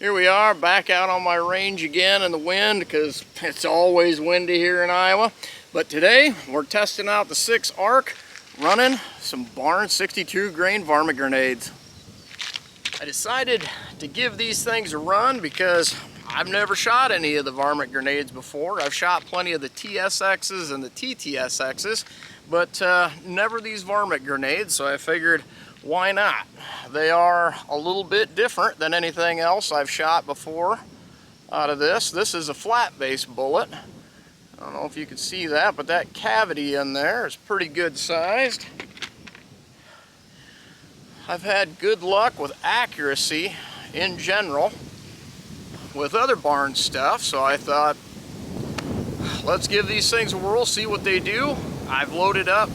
Here we are back out on my range again in the wind because it's always windy here in Iowa. But today we're testing out the 6 ARC running some Barnes 62 grain varmint grenades. I decided to give these things a run because I've never shot any of the varmint grenades before. I've shot plenty of the TSXs and the TTSXs, but never these varmint grenades, so I figured why not? They are a little bit different than anything else I've shot before out of this. This is a flat base bullet. I don't know if you can see that, but that cavity in there is pretty good sized. I've had good luck with accuracy in general with other Barnes stuff, so I thought let's give these things a whirl, see what they do. I've loaded up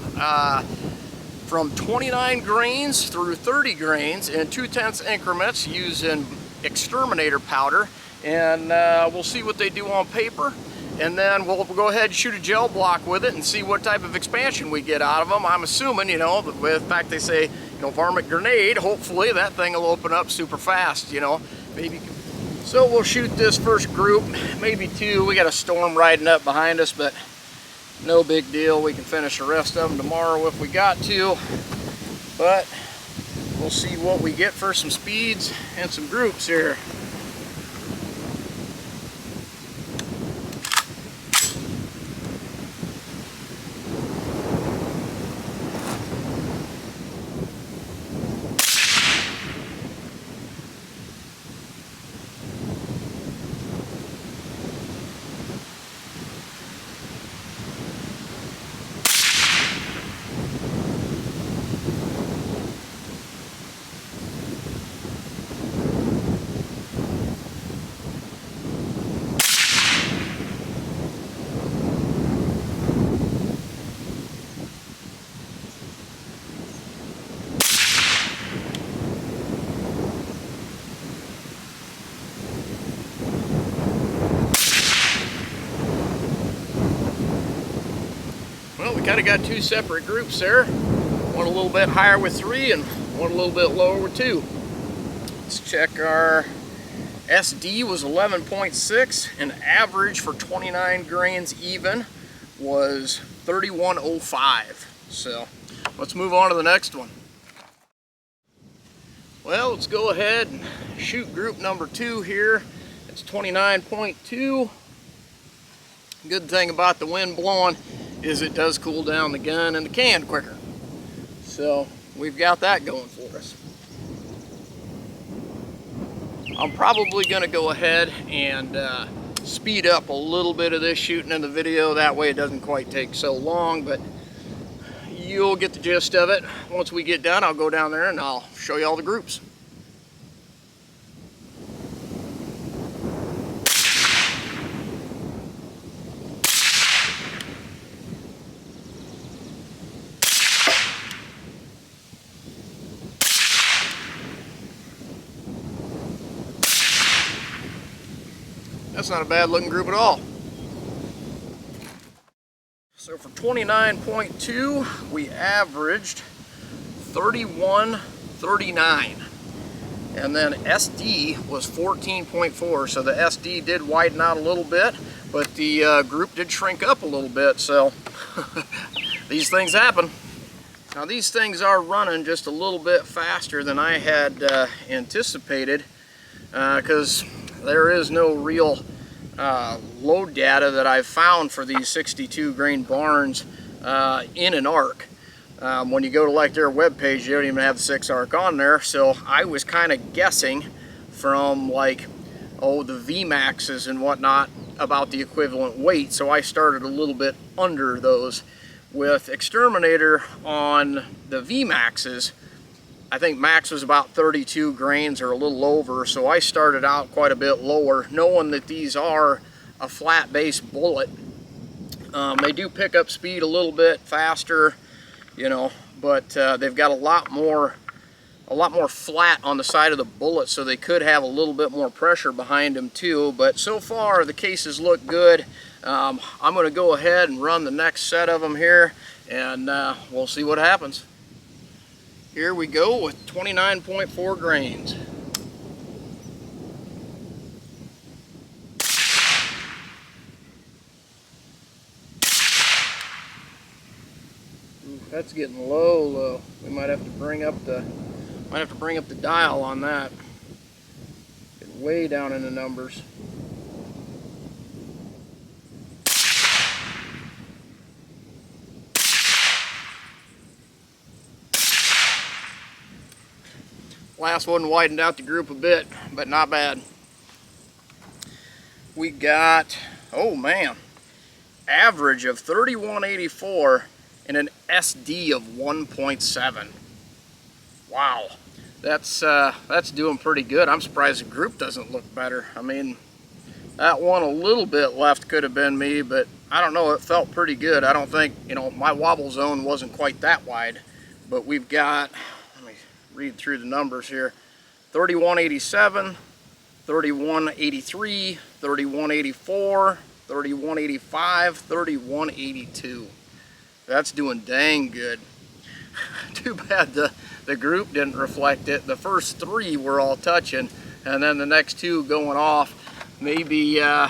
from 29 grains through 30 grains in 2/10 increments using X-Terminator powder, and we'll see what they do on paper, and then we'll go ahead and shoot a gel block with it and see what type of expansion we get out of them. I'm assuming, you know, with the fact they say, you know, varmint grenade, hopefully that thing will open up super fast, you know, maybe. So we'll shoot this first group, maybe 2. We got a storm riding up behind us, but no big deal. We can finish the rest of them tomorrow if we got to, but we'll see what we get for some speeds and some groups here. Well, we kind of got 2 separate groups there. One a little bit higher with 3 and one a little bit lower with 2. Let's check our SD was 11.6 and average for 29 grains even was 31.05. So let's move on to the next one. Well, let's go ahead and shoot group number 2 here. It's 29.2. Good thing about the wind blowing is it does cool down the gun and the can quicker. So we've got that going for us. I'm probably going to go ahead and speed up a little bit of this shooting in the video. That way it doesn't quite take so long, but you'll get the gist of it. Once we get done, I'll go down there and I'll show you all the groups. That's not a bad looking group at all. So for 29.2, we averaged 31.39. And then SD was 14.4. So the SD did widen out a little bit, but the group did shrink up a little bit. So these things happen. Now these things are running just a little bit faster than I had anticipated because there is no real load data that I've found for these 62 grain Barnes in an ARC. When you go to like their webpage, you don't even have the 6 ARC on there. So I was kind of guessing from like, oh, the VMAXs and whatnot about the equivalent weight. So I started a little bit under those. With X-Terminator on the VMAXs, I think max was about 32 grains or a little over, so I started out quite a bit lower, knowing that these are a flat base bullet. They do pick up speed a little bit faster, you know, but they've got a lot more flat on the side of the bullet, so they could have a little bit more pressure behind them too. But so far the cases look good. I'm going to go ahead and run the next set of them here, and we'll see what happens. Here we go with 29.4 grains. That's getting low. We might have to bring up the dial on that. Get way down in the numbers. Last one widened out the group a bit, but not bad. We got, oh man, average of 3184 and an SD of 1.7. Wow, that's doing pretty good. I'm surprised the group doesn't look better. I mean, that one a little bit left could have been me, but I don't know, it felt pretty good. I don't think, you know, my wobble zone wasn't quite that wide, but we've got, let me read through the numbers here, 3187, 3183, 3184, 3185, 3182. That's doing dang good. Too bad the group didn't reflect it. The first three were all touching, and then the next two going off. Maybe, yeah,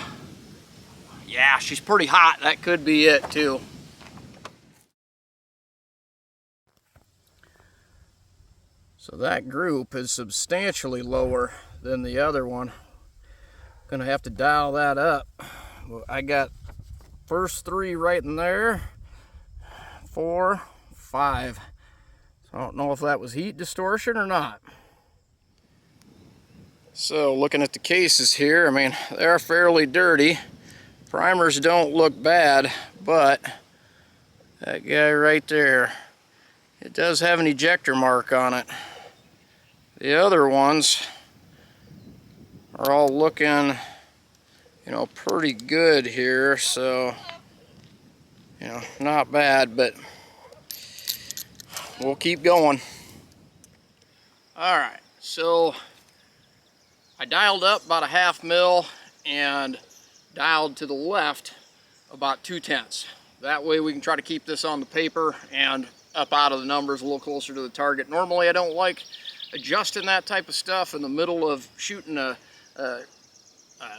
she's pretty hot. That could be it too. So that group is substantially lower than the other one. Gonna have to dial that up. Well, I got first three right in there, 4, 5. So I don't know if that was heat distortion or not. So looking at the cases here, I mean, they're fairly dirty. Primers don't look bad, but that guy right there, it does have an ejector mark on it. The other ones are all looking, you know, pretty good here, so, you know, not bad, but we'll keep going. All right, so I dialed up about a 1/2 mil and dialed to the left about 2/10. That way we can try to keep this on the paper and up out of the numbers a little closer to the target. Normally I don't like adjusting that type of stuff in the middle of shooting a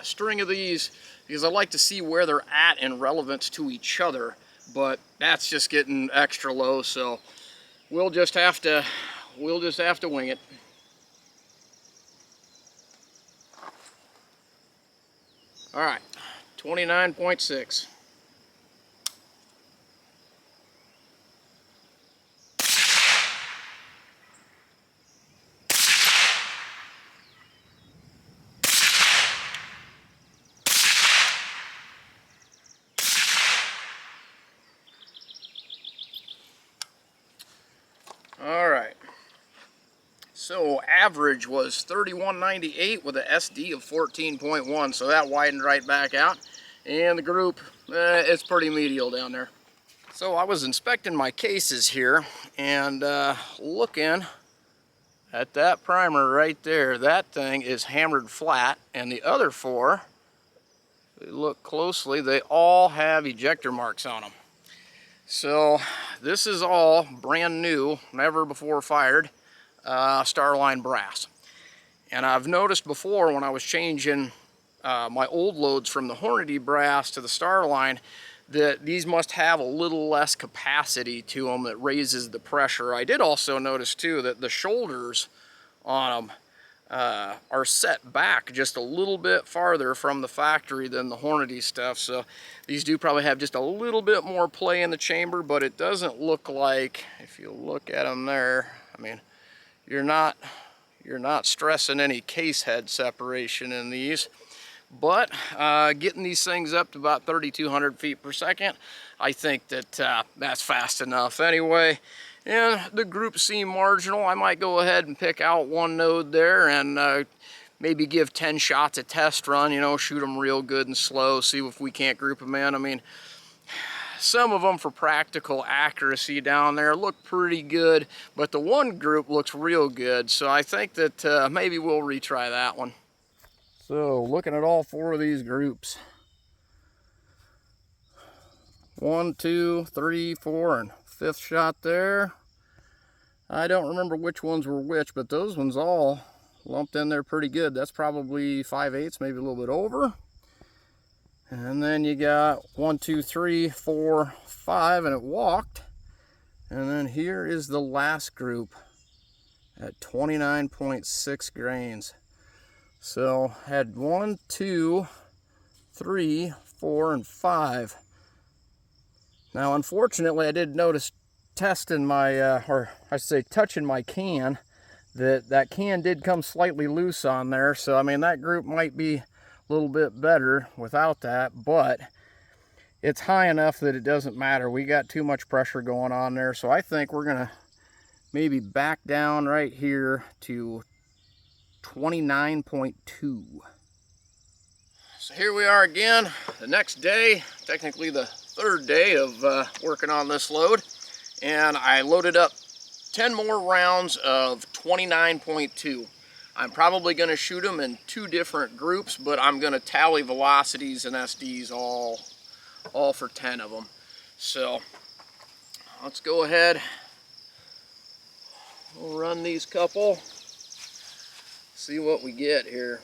string of these, because I like to see where they're at in relevance to each other, but that's just getting extra low, so we'll just have to wing it. All right, 29.6. All right, so average was 3198 with an SD of 14.1, so that widened right back out. And the group, it's pretty medial down there. So I was inspecting my cases here and looking at that primer right there. That thing is hammered flat, and the other four, if you look closely, they all have ejector marks on them. So this is all brand new, never before fired, Starline brass. And I've noticed before when I was changing my old loads from the Hornady brass to the Starline, that these must have a little less capacity to them that raises the pressure. I did also notice too that the shoulders on them are set back just a little bit farther from the factory than the Hornady stuff, so these do probably have just a little bit more play in the chamber, but it doesn't look like, if you look at them there, I mean, you're not stressing any case head separation in these. But getting these things up to about 3,200 feet per second, I think that that's fast enough anyway. And the groups seem marginal. I might go ahead and pick out one node there and maybe give 10 shots a test run, you know, shoot them real good and slow, see if we can't group them in. I mean, some of them for practical accuracy down there look pretty good, but the one group looks real good, so I think that maybe we'll retry that one. So looking at all four of these groups, 1, 2, 3, 4, and 5th shot there. I don't remember which ones were which, but those ones all lumped in there pretty good. That's probably 5/8, maybe a little bit over. And then you got 1, 2, 3, 4, 5, and it walked. And then here is the last group at 29.6 grains. So had 1, 2, 3, 4, and 5. Now unfortunately I did notice testing my, or I should say touching my can, that can did come slightly loose on there. So I mean that group might be a little bit better without that, but it's high enough that it doesn't matter. We got too much pressure going on there. So I think we're gonna maybe back down right here to 29.2. So here we are again, the next day, technically the third day of working on this load. And I loaded up 10 more rounds of 29.2. I'm probably gonna shoot them in 2 different groups, but I'm gonna tally velocities and SDs all for 10 of them. So let's go ahead, we'll run these couple, see what we get here.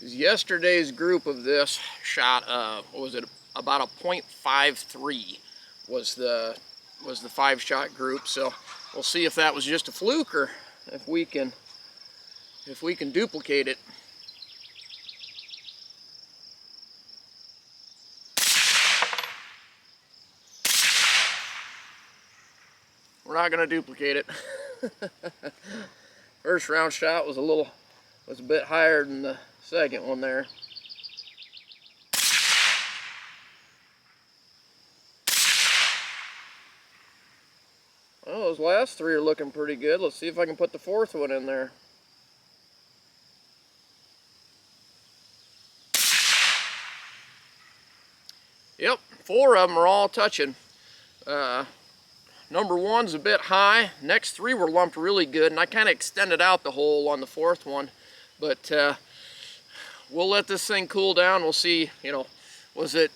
Yesterday's group of this shot, what was it, about a 0.53 was the 5-shot group. So we'll see if that was just a fluke or if we can duplicate it. We're not going to duplicate it. First round shot was a bit higher than the second one there. Well, those last 3 are looking pretty good. Let's see if I can put the 4th one in there. Yep, 4 of them are all touching. Number 1's a bit high. Next 3 were lumped really good, and I kind of extended out the hole on the 4th one. But we'll let this thing cool down. We'll see, was it,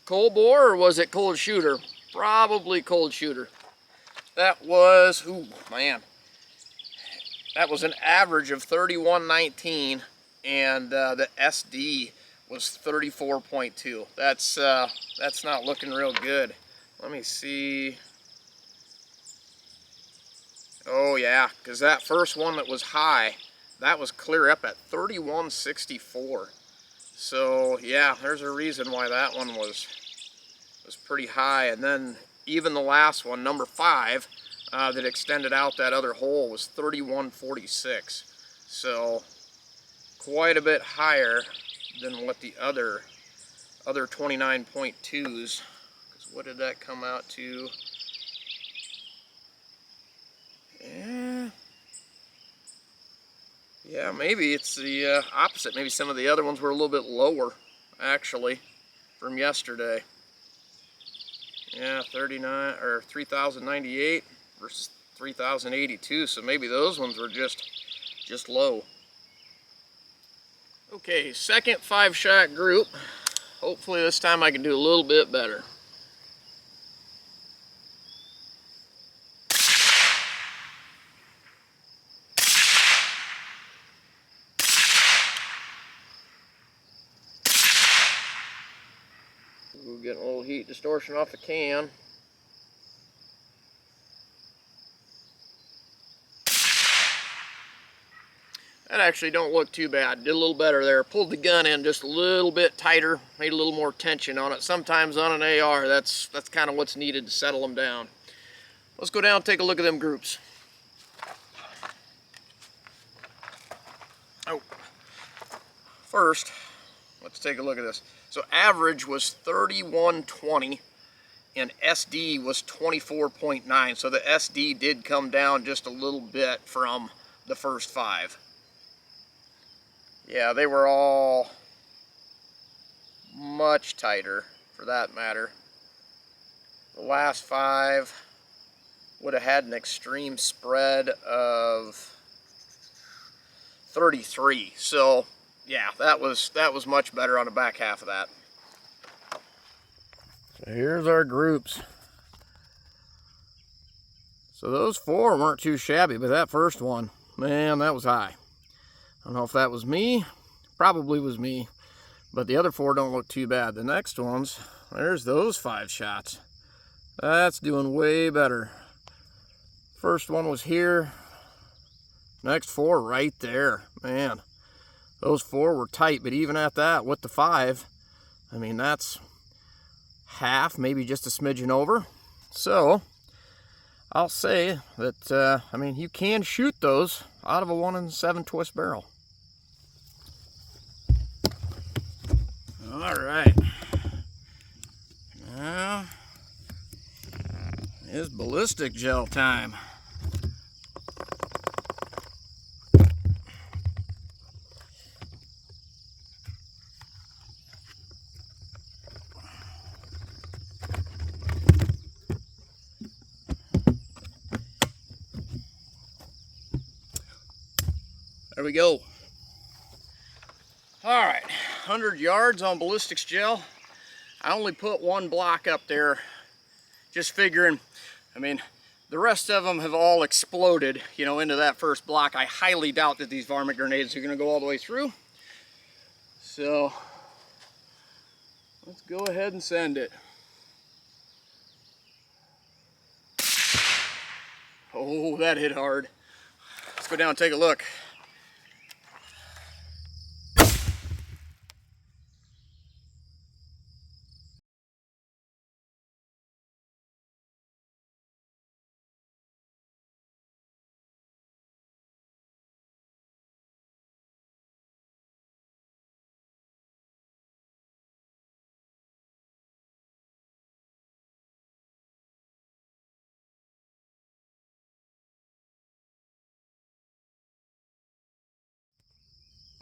cold bore or was it cold shooter? Probably cold shooter. That was, ooh, man. That was an average of 31.19, and the SD was 34.2. That's not looking real good. Let me see. Oh yeah, because that first one that was high, that was clear up at 31.64. So yeah, there's a reason why that one was pretty high. And then even the last one, number 5, that extended out that other hole was 31.46. So quite a bit higher than what the other 29.2s. Because what did that come out to? Yeah, maybe it's the opposite. Maybe some of the other ones were a little bit lower, actually, from yesterday. Yeah, 3,098 versus 3,082. So maybe those ones were just low. Okay, second 5-shot group. Hopefully this time I can do a little bit better. We're getting a little heat distortion off the can. That actually don't look too bad. Did a little better there. Pulled the gun in just a little bit tighter, made a little more tension on it. Sometimes on an AR, that's kind of what's needed to settle them down. Let's go down and take a look at them groups. Oh, first, let's take a look at this. So average was 31.20 and SD was 24.9. So the SD did come down just a little bit from the first 5. Yeah, they were all much tighter for that matter. The last 5 would have had an extreme spread of 33. So yeah, that was much better on the back half of that. So here's our groups. So those 4 weren't too shabby, but that first one, man, that was high. I don't know if that was me, probably was me, But the other 4 don't look too bad. The next ones, there's those 5 shots. That's doing way better. First one was here. Next 4 right there. Man, those 4 were tight, but even at that, with the 5, I mean, that's half, maybe just a smidgen over. So I'll say that, I mean, you can shoot those out of a 1 in 7 twist barrel. All right. Now it's ballistic gel time. There we go. All right, 100 yards on ballistics gel. I only put 1 block up there, just figuring, I mean, the rest of them have all exploded, you know, into that first block. I highly doubt that these varmint grenades are gonna go all the way through. So let's go ahead and send it. Oh, that hit hard. Let's go down and take a look.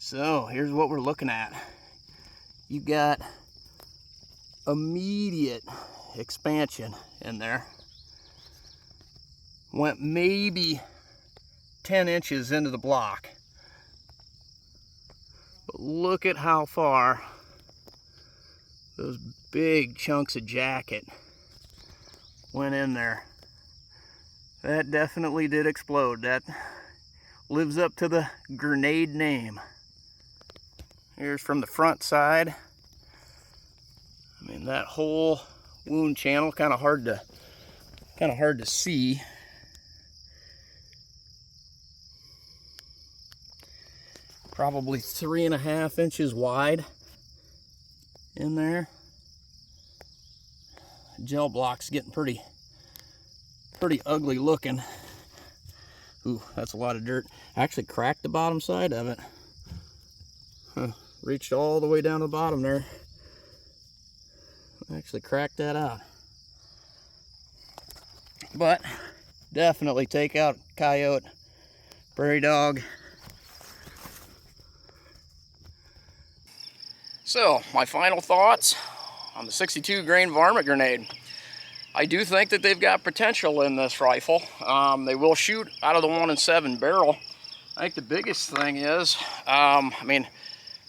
So here's what we're looking at. You got immediate expansion in there. Went maybe 10 inches into the block. But look at how far those big chunks of jacket went in there. That definitely did explode. That lives up to the grenade name. Here's from the front side. I mean, that whole wound channel, kind of hard to see. Probably 3.5 inches wide in there. Gel block's getting pretty ugly looking. Ooh, that's a lot of dirt. I actually cracked the bottom side of it. Reached all the way down to the bottom there. Actually cracked that out. But definitely take out coyote, prairie dog. So my final thoughts on the 62 grain varmint grenade. I do think that they've got potential in this rifle. They will shoot out of the 1 in 7 barrel. I think the biggest thing is, I mean,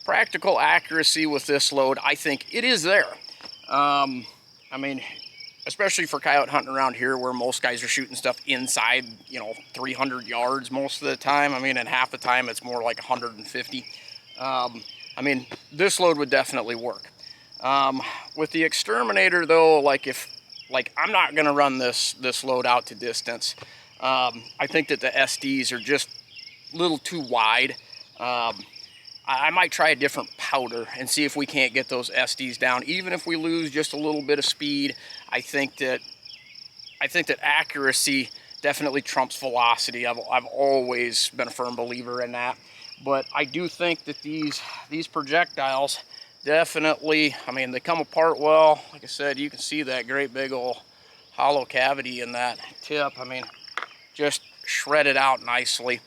practical accuracy with this load. I think it is there. I mean, especially for coyote hunting around here where most guys are shooting stuff inside, you know, 300 yards most of the time. I mean, and half the time it's more like 150. I mean, this load would definitely work. With the X-Terminator though, like I'm not gonna run this load out to distance. I think that the SDs are just a little too wide. I might try a different powder and see if we can't get those SDs down. Even if we lose just a little bit of speed, I think that accuracy definitely trumps velocity. I've always been a firm believer in that. But I do think that these projectiles definitely, I mean, they come apart well. Like I said, you can see that great big old hollow cavity in that tip. I mean, just shredded out nicely.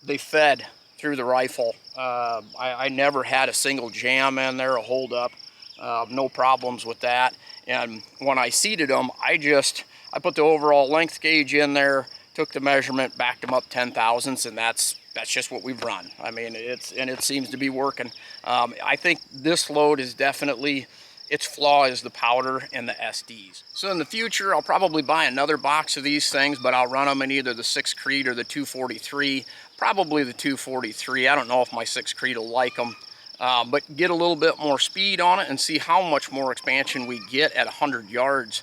They fed through the rifle. I never had a single jam in there, a hold up. No problems with that. And when I seated them, I put the overall length gauge in there, took the measurement, backed them up 10 thousandths, and that's just what we've run. I mean, it seems to be working. I think this load is definitely, its flaw is the powder and the SDs. So in the future, I'll probably buy another box of these things, but I'll run them in either the 6 Creed or the 243. Probably the 243. I don't know if my 6 Creed will like them. but get a little bit more speed on it and see how much more expansion we get at 100 yards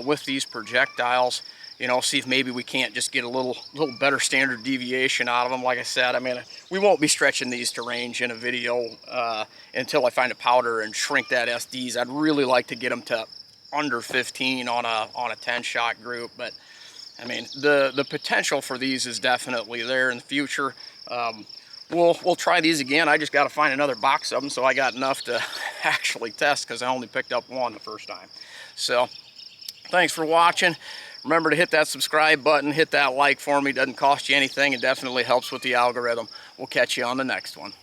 with these projectiles. You know, see if maybe we can't just get a little better standard deviation out of them. Like I said, I mean, we won't be stretching these to range in a video until I find a powder and shrink that SDs. I'd really like to get them to under 15 on a 10-shot group, but I mean, the potential for these is definitely there in the future. We'll try these again. I just got to find another box of them, so I got enough to actually test because I only picked up one the first time. So, thanks for watching. Remember to hit that subscribe button, hit that like for me. Doesn't cost you anything. It definitely helps with the algorithm. We'll catch you on the next one.